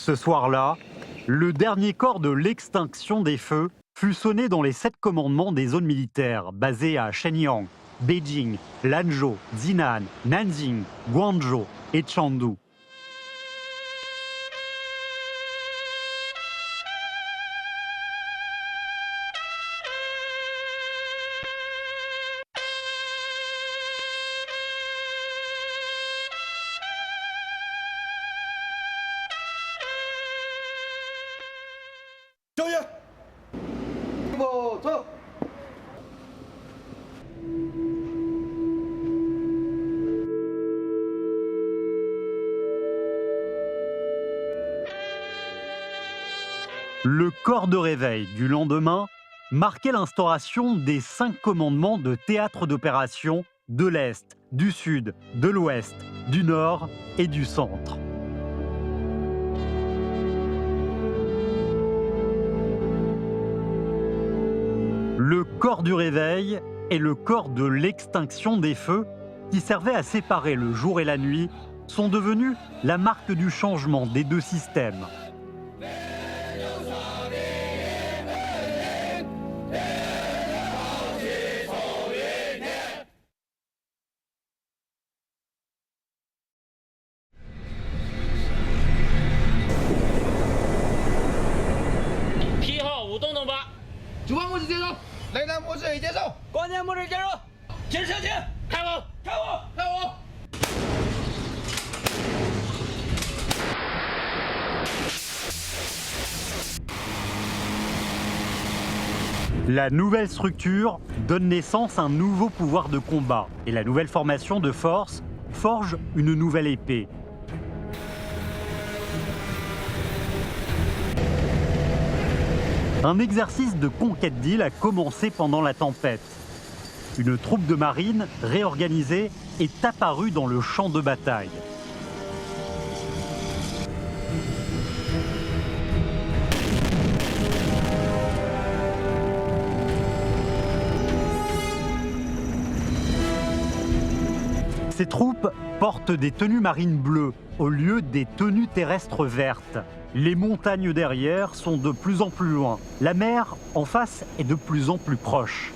Ce soir-là, le dernier corps de l'extinction des feux fut sonné dans les 7 commandements des zones militaires basées à Shenyang, Beijing, Lanzhou, Jinan, Nanjing, Guangzhou et Chengdu. Le corps de réveil du lendemain marquait l'instauration des 5 commandements de théâtre d'opération de l'Est, du Sud, de l'Ouest, du Nord et du Centre. Le corps du réveil et le corps de l'extinction des feux, qui servaient à séparer le jour et la nuit, sont devenus la marque du changement des 2 systèmes. La nouvelle structure donne naissance à un nouveau pouvoir de combat et la nouvelle formation de force forge une nouvelle épée. Un exercice de conquête d'île a commencé pendant la tempête. Une troupe de marine réorganisée est apparue dans le champ de bataille. Ces troupes portent des tenues marines bleues au lieu des tenues terrestres vertes. Les montagnes derrière sont de plus en plus loin. La mer en face est de plus en plus proche.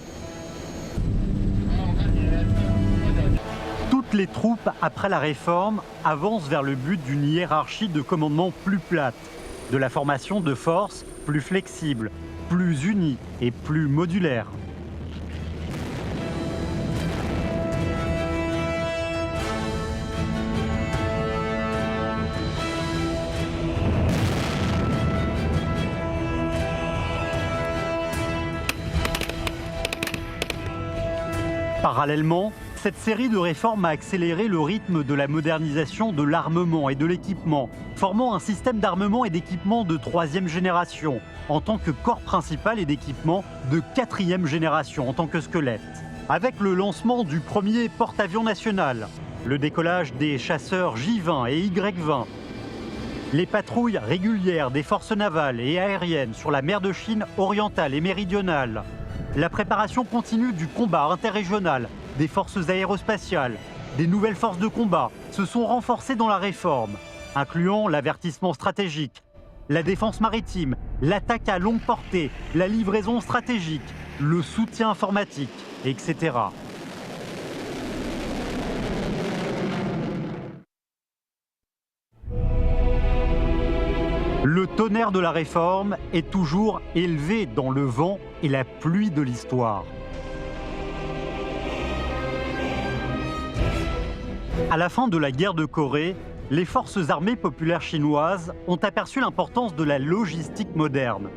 Toutes les troupes, après la réforme, avancent vers le but d'une hiérarchie de commandement plus plate, de la formation de forces plus flexible, plus unie et plus modulaire. Parallèlement, cette série de réformes a accéléré le rythme de la modernisation de l'armement et de l'équipement, formant un système d'armement et d'équipement de 3e génération, en tant que corps principal et d'équipement de 4e génération, en tant que squelette. Avec le lancement du premier porte-avions national, le décollage des chasseurs J-20 et Y-20, les patrouilles régulières des forces navales et aériennes sur la mer de Chine orientale et méridionale, la préparation continue du combat interrégional, des forces aérospatiales, des nouvelles forces de combat se sont renforcées dans la réforme, incluant l'avertissement stratégique, la défense maritime, l'attaque à longue portée, la livraison stratégique, le soutien informatique, etc. Le tonnerre de la réforme est toujours élevé dans le vent et la pluie de l'histoire. À la fin de la guerre de Corée, les forces armées populaires chinoises ont aperçu l'importance de la logistique moderne.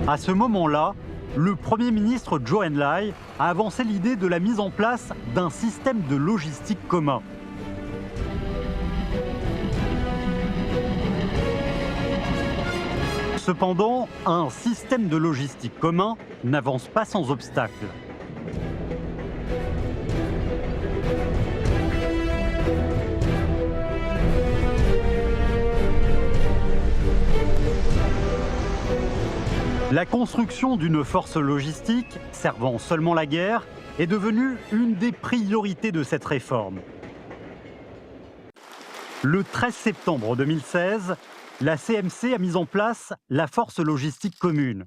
À ce moment-là, le Premier ministre Zhou Enlai a avancé l'idée de la mise en place d'un système de logistique commun. Cependant, un système de logistique commun n'avance pas sans obstacle. La construction d'une force logistique servant seulement la guerre est devenue une des priorités de cette réforme. Le 13 septembre 2016, la CMC a mis en place la force logistique commune.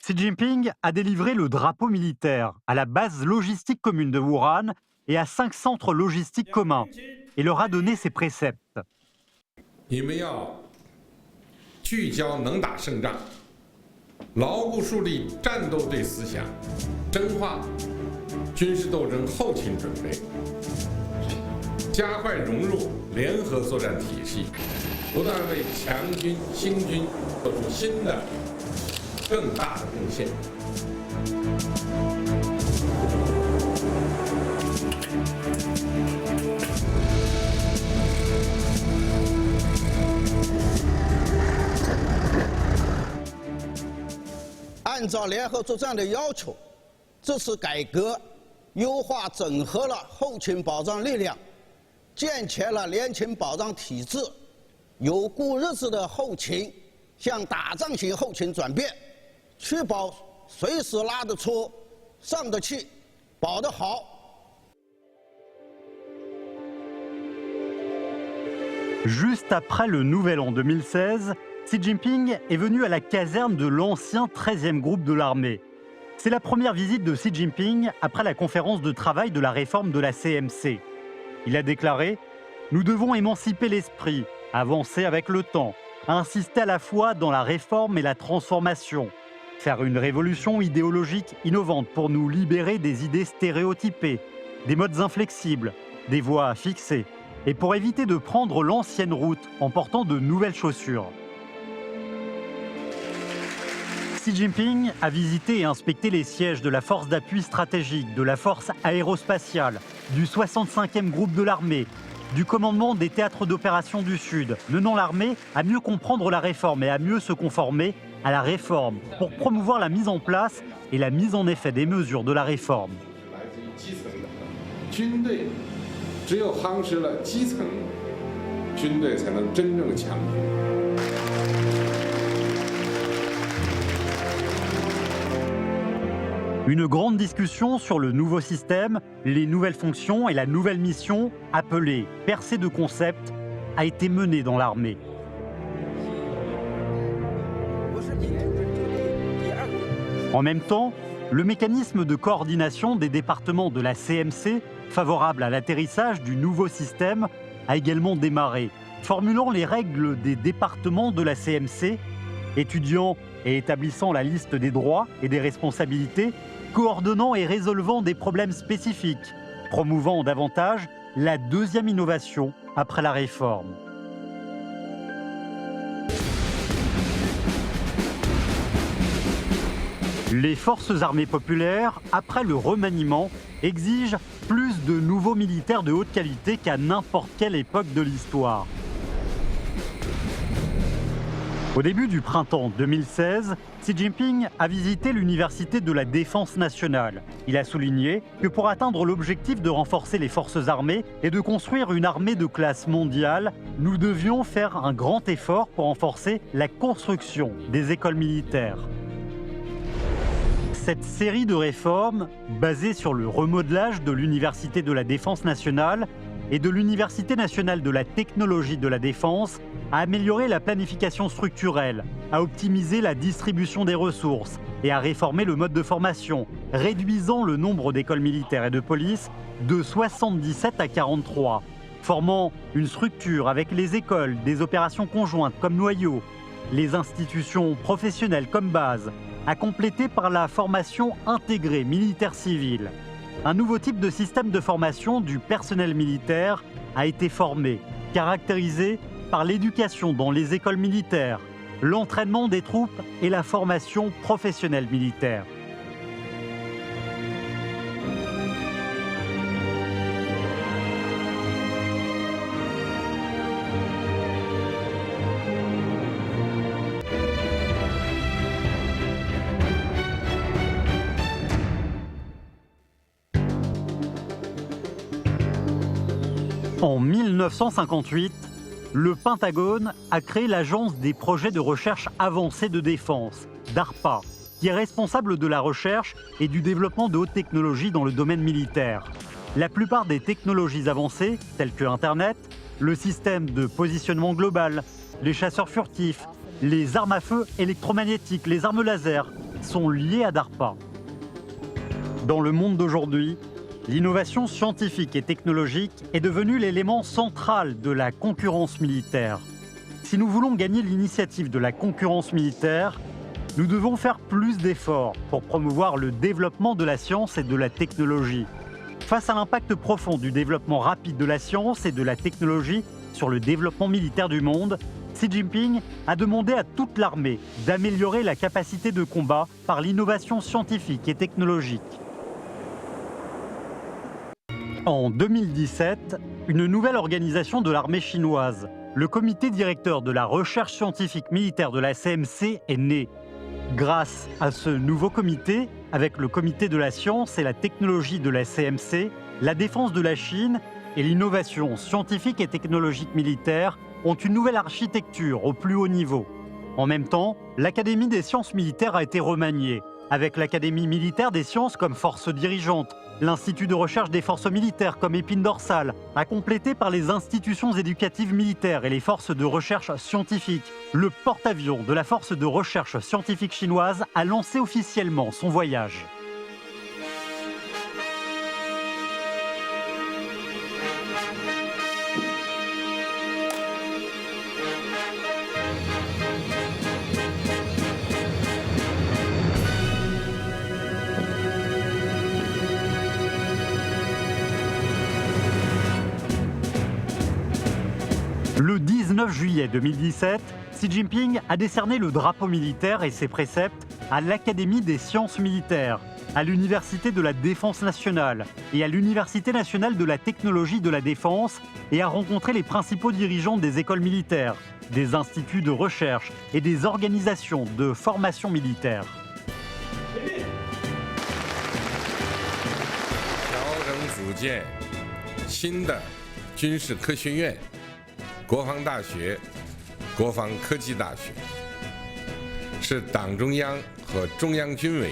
Xi Jinping a délivré le drapeau militaire à la base logistique commune de Wuhan et à 5 centres logistiques communs et leur a donné ses préceptes. 你们要聚焦能打胜仗，牢固树立战斗队思想，深化军事斗争后勤准备，加快融入联合作战体系，不断为强军兴军做出新的更大的贡献。按照联合作战的要求，这次改革优化整合了后勤保障力量，健全了联勤保障体制，由过日子的后勤向打仗型后勤转变，确保随时拉得出、上得去、保得好。Juste après le Nouvel An 2016, Xi Jinping est venu à la caserne de l'ancien 13e groupe de l'armée. C'est la première visite de Xi Jinping après la conférence de travail de la réforme de la CMC. Il a déclaré « Nous devons émanciper l'esprit, avancer avec le temps, insister à la fois dans la réforme et la transformation, faire une révolution idéologique innovante pour nous libérer des idées stéréotypées, des modes inflexibles, des voies fixées, et pour éviter de prendre l'ancienne route en portant de nouvelles chaussures. » Xi Jinping a visité et inspecté les sièges de la force d'appui stratégique, de la force aérospatiale, du 65e groupe de l'armée, du commandement des théâtres d'opération du Sud, menant l'armée à mieux comprendre la réforme et à mieux se conformer à la réforme pour promouvoir la mise en place et la mise en effet des mesures de la réforme. 军队只有夯实了基层，军队才能真正强军。 Une grande discussion sur le nouveau système, les nouvelles fonctions et la nouvelle mission, appelée percée de concepts, a été menée dans l'armée. En même temps, le mécanisme de coordination des départements de la CMC, favorable à l'atterrissage du nouveau système, a également démarré, formulant les règles des départements de la CMC, étudiant et établissant la liste des droits et des responsabilités, coordonnant et résolvant des problèmes spécifiques, promouvant davantage la deuxième innovation après la réforme. Les forces armées populaires, après le remaniement, exigent plus de nouveaux militaires de haute qualité qu'à n'importe quelle époque de l'histoire. Au début du printemps 2016, Xi Jinping a visité l'Université de la Défense nationale. Il a souligné que pour atteindre l'objectif de renforcer les forces armées et de construire une armée de classe mondiale, nous devions faire un grand effort pour renforcer la construction des écoles militaires. Cette série de réformes, basée sur le remodelage de l'Université de la Défense nationale et de l'Université nationale de la technologie de la défense, a amélioré la planification structurelle, a optimisé la distribution des ressources et a réformé le mode de formation, réduisant le nombre d'écoles militaires et de police de 77 à 43, formant une structure avec les écoles des opérations conjointes comme noyau, les institutions professionnelles comme base, à compléter par la formation intégrée militaire-civile. Un nouveau type de système de formation du personnel militaire a été formé, caractérisé par l'éducation dans les écoles militaires, l'entraînement des troupes et la formation professionnelle militaire. En 1958, le Pentagone a créé l'Agence des projets de recherche avancée de défense, DARPA, qui est responsable de la recherche et du développement de hautes technologies dans le domaine militaire. La plupart des technologies avancées, telles que Internet, le système de positionnement global, les chasseurs furtifs, les armes à feu électromagnétiques, les armes laser sont liés à DARPA. Dans le monde d'aujourd'hui, l'innovation scientifique et technologique est devenue l'élément central de la concurrence militaire. Si nous voulons gagner l'initiative de la concurrence militaire, nous devons faire plus d'efforts pour promouvoir le développement de la science et de la technologie. Face à l'impact profond du développement rapide de la science et de la technologie sur le développement militaire du monde, Xi Jinping a demandé à toute l'armée d'améliorer la capacité de combat par l'innovation scientifique et technologique. En 2017, une nouvelle organisation de l'armée chinoise, le comité directeur de la recherche scientifique militaire de la CMC, est né. Grâce à ce nouveau comité, avec le comité de la science et la technologie de la CMC, la défense de la Chine et l'innovation scientifique et technologique militaire ont une nouvelle architecture au plus haut niveau. En même temps, l'Académie des sciences militaires a été remaniée, avec l'Académie militaire des sciences comme force dirigeante, l'Institut de recherche des forces militaires comme épine dorsale, a complété par les institutions éducatives militaires et les forces de recherche scientifique. Le porte-avions de la force de recherche scientifique chinoise a lancé officiellement son voyage. Le 19 juillet 2017, Xi Jinping a décerné le drapeau militaire et ses préceptes à l'Académie des sciences militaires, à l'Université de la Défense nationale et à l'Université nationale de la technologie de la défense et a rencontré les principaux dirigeants des écoles militaires, des instituts de recherche et des organisations de formation militaire. 国防大学、国防科技大学，是党中央和中央军委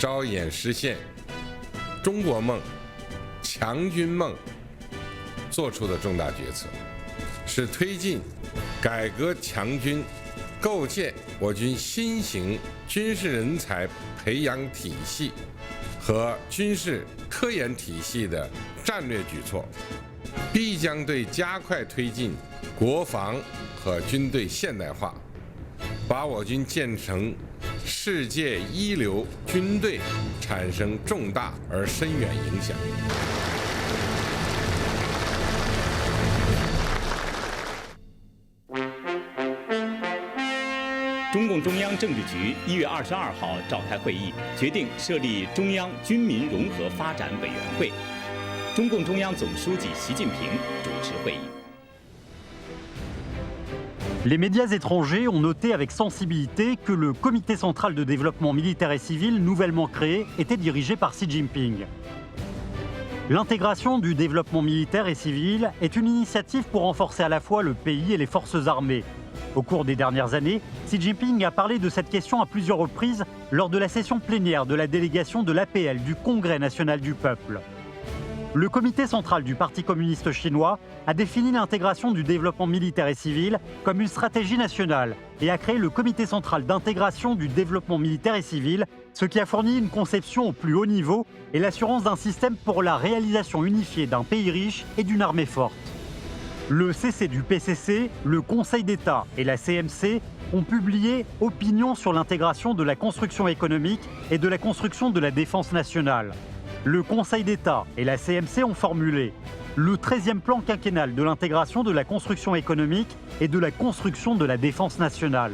着眼实现中国梦、强军梦做出的重大决策，是推进改革强军、构建我军新型军事人才培养体系和军事科研体系的战略举措。 必将对加快推进国防和军队现代化，把我军建成世界一流军队产生重大而深远影响。中共中央政治局1月22号召开会议，决定设立中央军民融合发展委员会。 中共中央总书记习近平主持会议。 Les médias étrangers ont noté avec sensibilité que le Comité central de développement militaire et civil nouvellement créé était dirigé par Xi Jinping. L'intégration du développement militaire et civil est une initiative pour renforcer à la fois le pays et les forces armées. Au cours des dernières années, Xi Jinping a parlé de cette question à plusieurs reprises lors de la session plénière de la délégation de l'APL du Congrès national du peuple. Le comité central du Parti communiste chinois a défini l'intégration du développement militaire et civil comme une stratégie nationale et a créé le comité central d'intégration du développement militaire et civil, ce qui a fourni une conception au plus haut niveau et l'assurance d'un système pour la réalisation unifiée d'un pays riche et d'une armée forte. Le CC du PCC, le Conseil d'État et la CMC ont publié Opinion sur l'intégration de la construction économique et de la construction de la défense nationale. Le Conseil d'État et la CMC ont formulé le 13e plan quinquennal de l'intégration de la construction économique et de la construction de la défense nationale.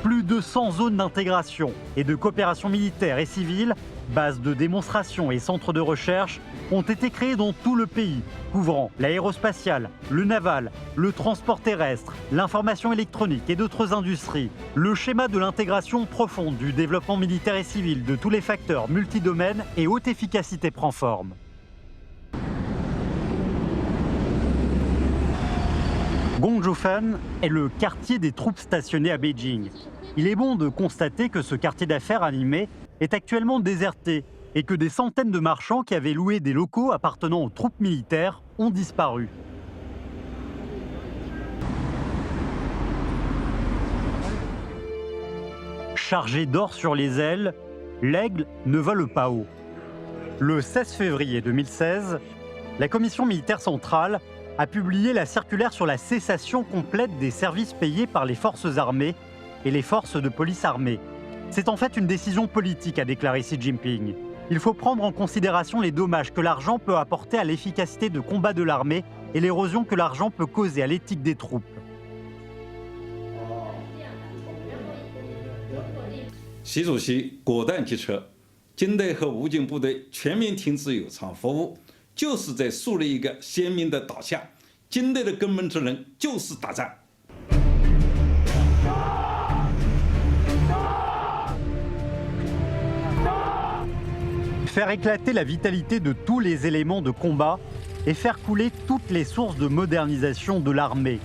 Plus de 100 zones d'intégration et de coopération militaire et civile, bases de démonstration et centres de recherche ont été créés dans tout le pays, couvrant l'aérospatial, le naval, le transport terrestre, l'information électronique et d'autres industries. Le schéma de l'intégration profonde du développement militaire et civil de tous les facteurs multidomaines et haute efficacité prend forme. Gongzhoufan est le quartier des troupes stationnées à Beijing. Il est bon de constater que ce quartier d'affaires animé est actuellement déserté et que des centaines de marchands qui avaient loué des locaux appartenant aux troupes militaires ont disparu. Chargé d'or sur les ailes, l'aigle ne vole pas haut. Le 16 février 2016, la Commission militaire centrale a publié la circulaire sur la cessation complète des services payés par les forces armées et les forces de police armées. C'est en fait une décision politique, a déclaré Xi Jinping. Il faut prendre en considération les dommages que l'argent peut apporter à l'efficacité de combat de l'armée et l'érosion que l'argent peut causer à l'éthique des troupes. 习主席果断决策，军队和武警部队全面停止有偿服务，就是在树立一个鲜明的导向。军队的根本职能就是打仗。 Faire éclater la vitalité de tous les éléments de combat et faire couler toutes les sources de modernisation de l'armée.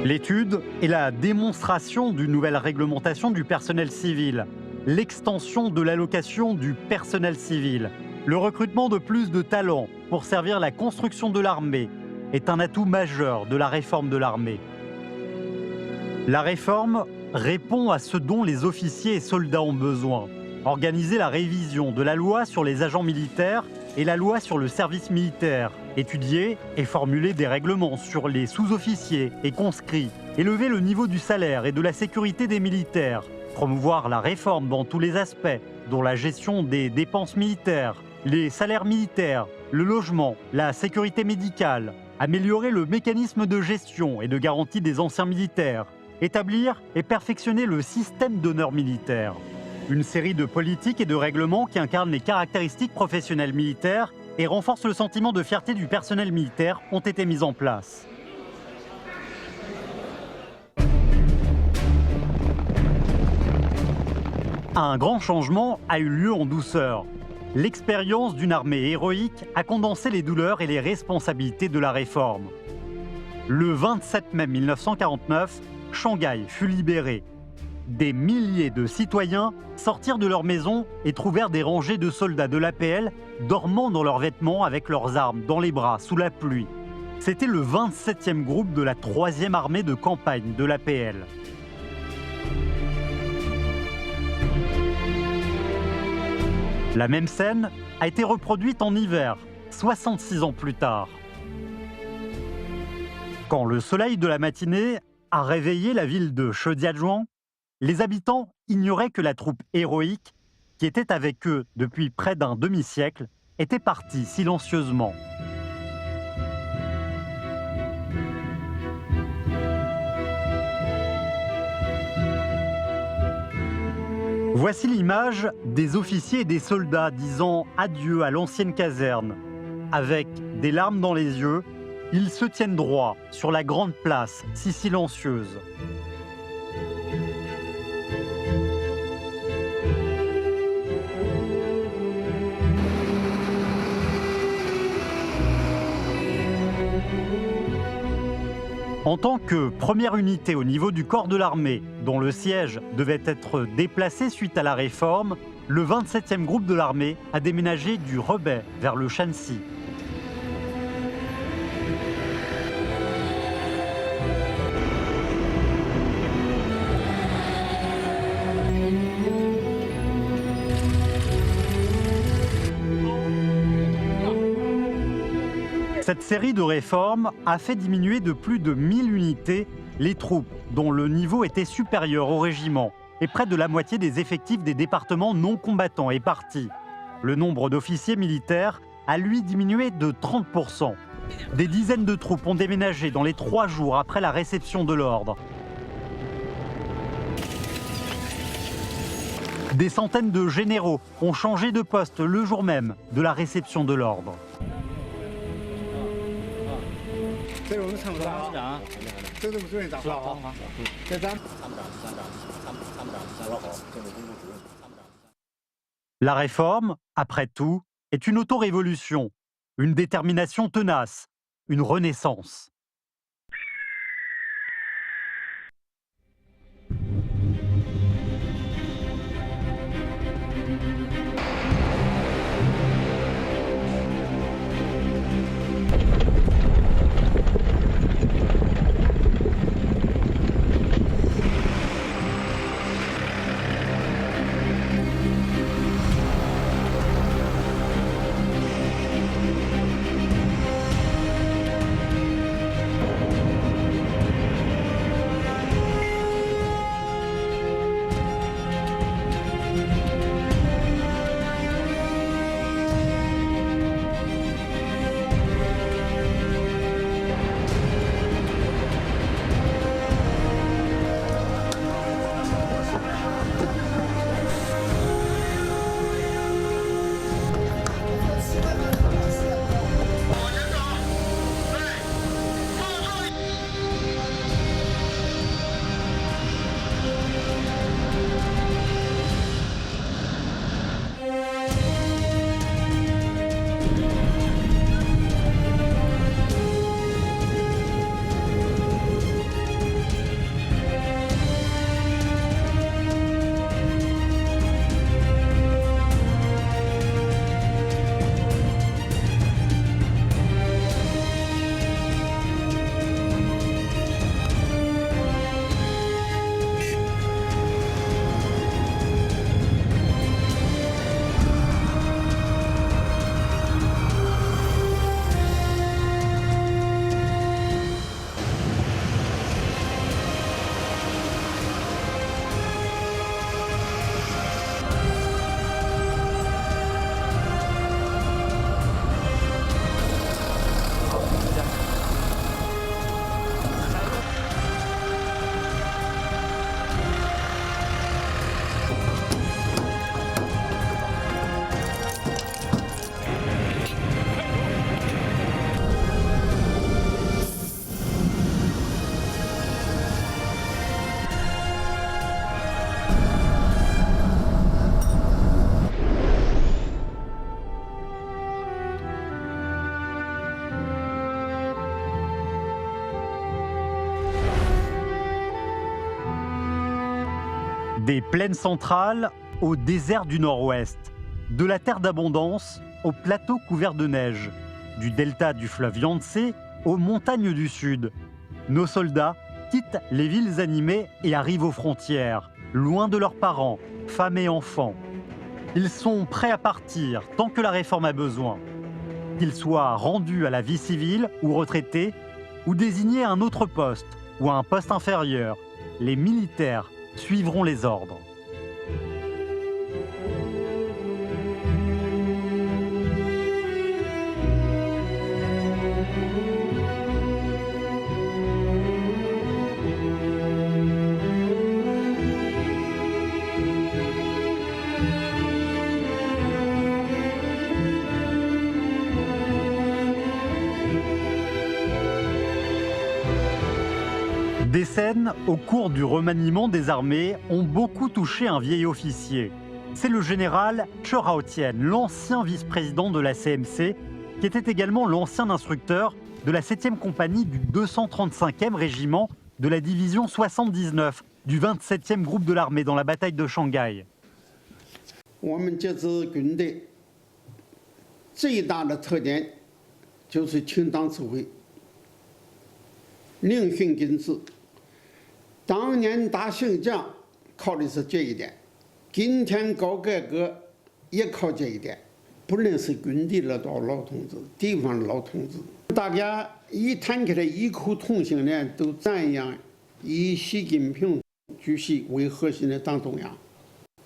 L'étude est la démonstration d'une nouvelle réglementation du personnel civil, l'extension de l'allocation du personnel civil, le recrutement de plus de talents pour servir la construction de l'armée est un atout majeur de la réforme de l'armée. La réforme répond à ce dont les officiers et soldats ont besoin. Organiser la révision de la loi sur les agents militaires et la loi sur le service militaire. Étudier et formuler des règlements sur les sous-officiers et conscrits. Élever le niveau du salaire et de la sécurité des militaires. Promouvoir la réforme dans tous les aspects, dont la gestion des dépenses militaires, les salaires militaires, le logement, la sécurité médicale. Améliorer le mécanisme de gestion et de garantie des anciens militaires. Établir et perfectionner le système d'honneur militaire. Une série de politiques et de règlements qui incarnent les caractéristiques professionnelles militaires et renforcent le sentiment de fierté du personnel militaire ont été mises en place. Un grand changement a eu lieu en douceur. L'expérience d'une armée héroïque a condensé les douleurs et les responsabilités de la réforme. Le 27 mai 1949, Shanghai fut libérée. Des milliers de citoyens sortirent de leurs maisons et trouvèrent des rangées de soldats de l'APL dormant dans leurs vêtements avec leurs armes dans les bras sous la pluie. C'était le 27e groupe de la 3e armée de campagne de l'APL. La même scène a été reproduite en hiver, 66 ans plus tard. Quand le soleil de la matinée a réveillé la ville de Shijiazhuang, les habitants ignoraient que la troupe héroïque, qui était avec eux depuis près d'un demi-siècle, était partie silencieusement. Voici l'image des officiers et des soldats disant adieu à l'ancienne caserne. Avec des larmes dans les yeux, ils se tiennent droit sur la grande place si silencieuse. En tant que première unité au niveau du corps de l'armée, dont le siège devait être déplacé suite à la réforme, le 27e groupe de l'armée a déménagé du Hebei vers le Shanxi. Cette série de réformes a fait diminuer de plus de 1000 unités les troupes dont le niveau était supérieur au régiment et près de la moitié des effectifs des départements non combattants est parti. Le nombre d'officiers militaires a lui diminué de 30%. Des dizaines de troupes ont déménagé dans les 3 jours après la réception de l'ordre. Des centaines de généraux ont changé de poste le jour même de la réception de l'ordre. La réforme, après tout, est une auto-révolution, une détermination tenace, une renaissance. Des plaines centrales au désert du nord-ouest, de la terre d'abondance au plateau couvert de neige, du delta du fleuve Yangtze aux montagnes du sud. Nos soldats quittent les villes animées et arrivent aux frontières, loin de leurs parents, femmes et enfants. Ils sont prêts à partir tant que la réforme a besoin. Qu'ils soient rendus à la vie civile ou retraités, ou désignés à un autre poste ou à un poste inférieur, les militaires suivront les ordres. Des scènes au cours du remaniement des armées ont beaucoup touché un vieil officier. C'est le général Che Raotian, l'ancien vice-président de la CMC, qui était également l'ancien instructeur de la 7e compagnie du 235e régiment de la division 79 du 27e groupe de l'armée dans la bataille de Shanghai. 我们这支军队最大的特点就是听党指挥，令训禁止。当年打胜仗靠的是这一点，今天搞改革也靠这一点。不论是军队的老同志，地方的老同志，大家一谈起来异口同声的，都赞扬以习近平主席为核心的党中央。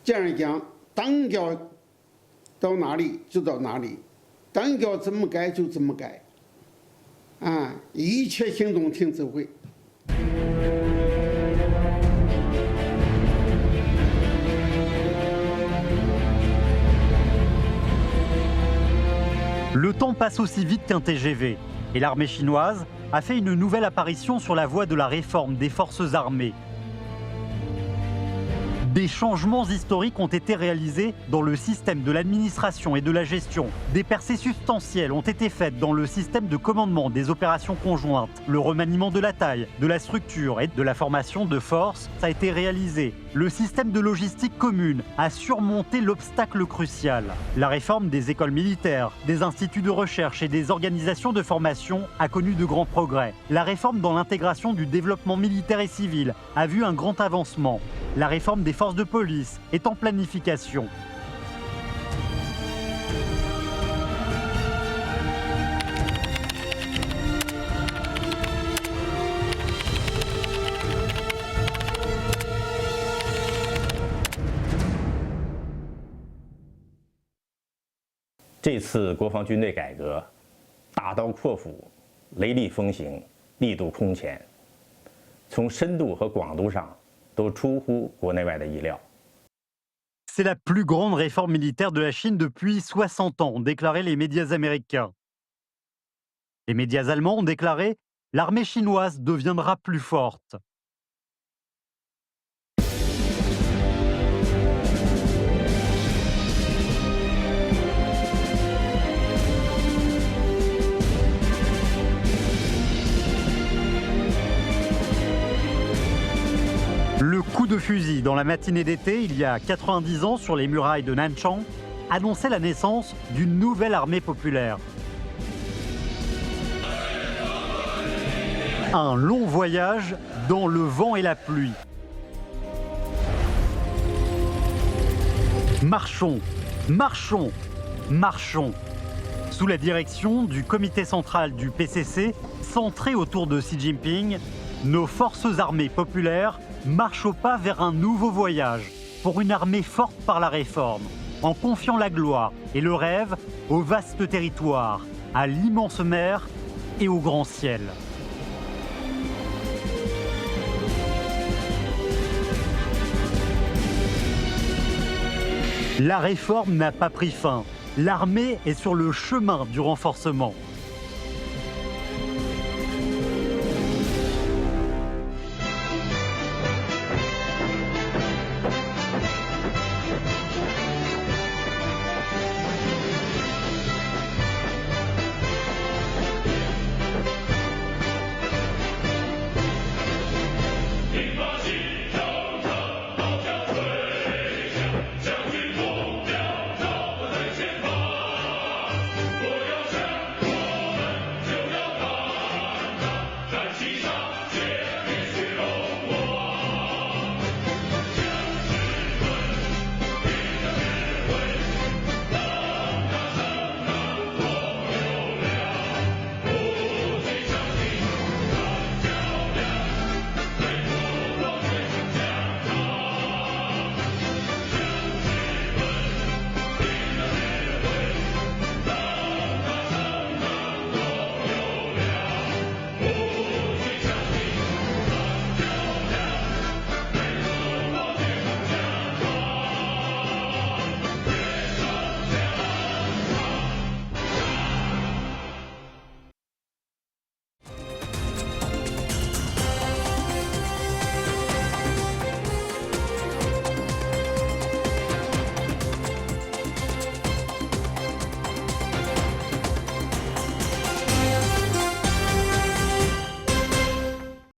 这样讲，党叫到哪里就到哪里，党叫怎么改就怎么改，一切行动听指挥。 Le temps passe aussi vite qu'un TGV, et l'armée chinoise a fait une nouvelle apparition sur la voie de la réforme des forces armées. Des changements historiques ont été réalisés dans le système de l'administration et de la gestion. Des percées substantielles ont été faites dans le système de commandement des opérations conjointes. Le remaniement de la taille, de la structure et de la formation de forces a été réalisé. Le système de logistique commune a surmonté l'obstacle crucial. La réforme des écoles militaires, des instituts de recherche et des organisations de formation a connu de grands progrès. La réforme dans l'intégration du développement militaire et civil a vu un grand avancement. La réforme des forces de police est en planification. « 这次国防军队改革，大刀阔斧，雷厉风行，力度空前，从深度和广度上。 C'est la plus grande réforme militaire de la Chine depuis 60 ans, ont déclaré les médias américains. Les médias allemands ont déclaré « L'armée chinoise deviendra plus forte ». Le coup de fusil dans la matinée d'été, il y a 90 ans, sur les murailles de Nanchang, annonçait la naissance d'une nouvelle armée populaire. Un long voyage dans le vent et la pluie. Marchons, marchons, marchons. Sous la direction du comité central du PCC, centré autour de Xi Jinping, nos forces armées populaires marchent au pas vers un nouveau voyage pour une armée forte par la réforme, en confiant la gloire et le rêve au vaste territoire, à l'immense mer et au grand ciel. La réforme n'a pas pris fin. L'armée est sur le chemin du renforcement.